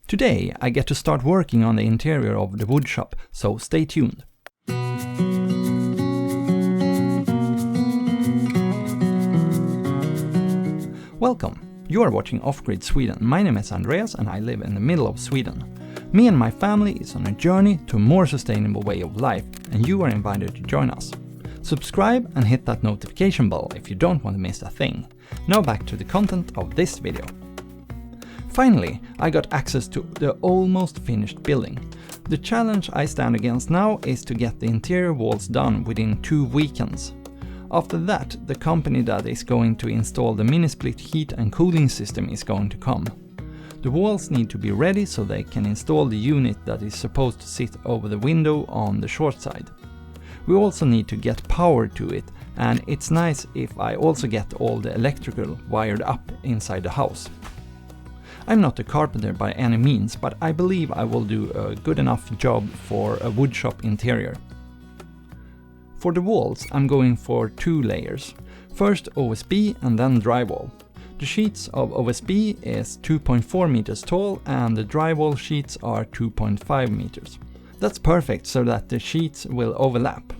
Today I get to start working on the interior of the woodshop, so stay tuned. Welcome! You are watching Off-Grid Sweden. My name is Andreas and I live in the middle of Sweden. Me and my family is on a journey to a more sustainable way of life, and you are invited to join us. Subscribe and hit that notification bell if you don't want to miss a thing. Now back to the content of this video. Finally, I got access to the almost finished building. The challenge I stand against now is to get the interior walls done within 2 weekends. After that, the company that is going to install the mini-split heat and cooling system is going to come. The walls need to be ready so they can install the unit that is supposed to sit over the window on the short side. We also need to get power to it, and it's nice if I also get all the electrical wired up inside the house. I'm not a carpenter by any means, but I believe I will do a good enough job for a woodshop interior. For the walls, I'm going for 2 layers. First OSB and then drywall. The sheets of OSB is 2.4 meters tall and the drywall sheets are 2.5 meters. That's perfect so that the sheets will overlap.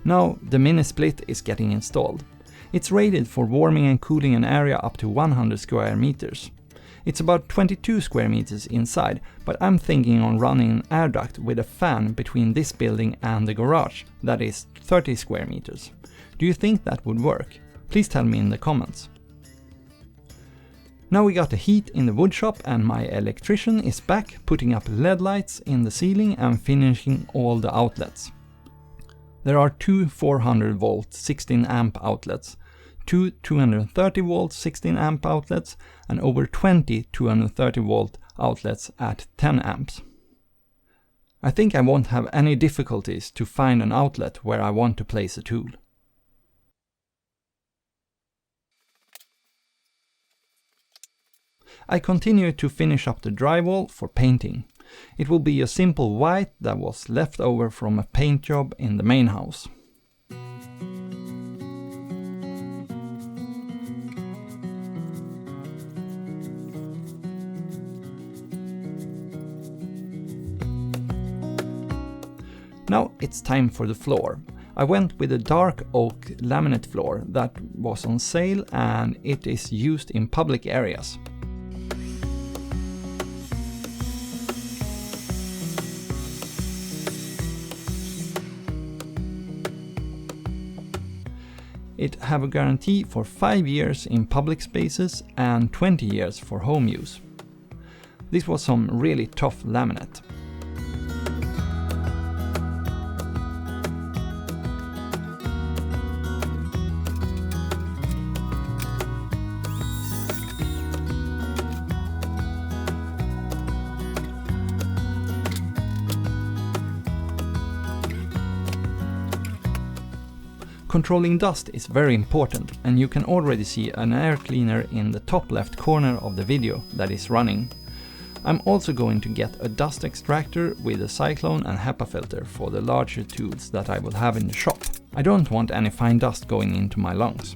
Now the mini split is getting installed. It's rated for warming and cooling an area up to 100 square meters. It's about 22 square meters inside, but I'm thinking on running an air duct with a fan between this building and the garage, that is 30 square meters. Do you think that would work? Please tell me in the comments. Now we got the heat in the woodshop and my electrician is back putting up LED lights in the ceiling and finishing all the outlets. There are two 400 volt 16 amp outlets, two 230 volt 16 amp outlets and over 20 230 volt outlets at 10 amps. I think I won't have any difficulties to find an outlet where I want to place a tool. I continue to finish up the drywall for painting. It will be a simple white that was left over from a paint job in the main house. Now it's time for the floor. I went with a dark oak laminate floor that was on sale and it is used in public areas. It have a guarantee for 5 years in public spaces and 20 years for home use. This was some really tough laminate. Controlling dust is very important and you can already see an air cleaner in the top left corner of the video that is running. I'm also going to get a dust extractor with a cyclone and HEPA filter for the larger tools that I will have in the shop. I don't want any fine dust going into my lungs.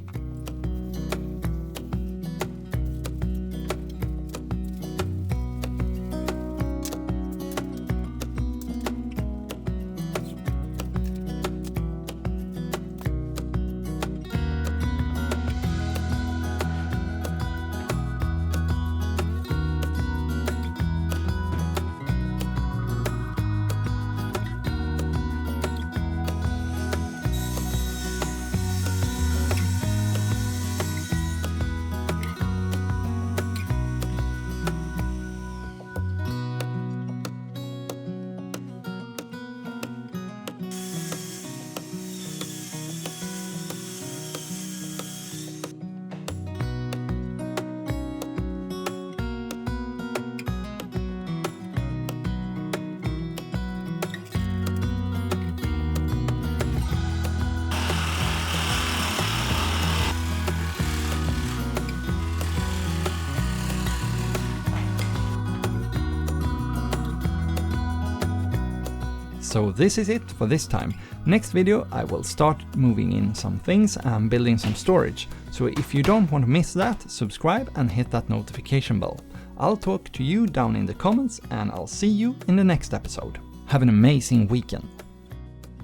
So this is it for this time. Next video I will start moving in some things and building some storage. So if you don't want to miss that, subscribe and hit that notification bell. I'll talk to you down in the comments and I'll see you in the next episode. Have an amazing weekend.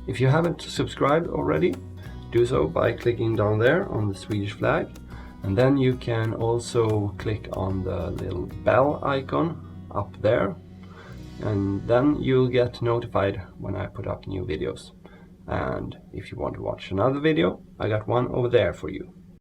If you haven't subscribed already, do so by clicking down there on the Swedish flag. And then you can also click on the little bell icon up there. And then you'll get notified when I put up new videos. And if you want to watch another video, I got one over there for you.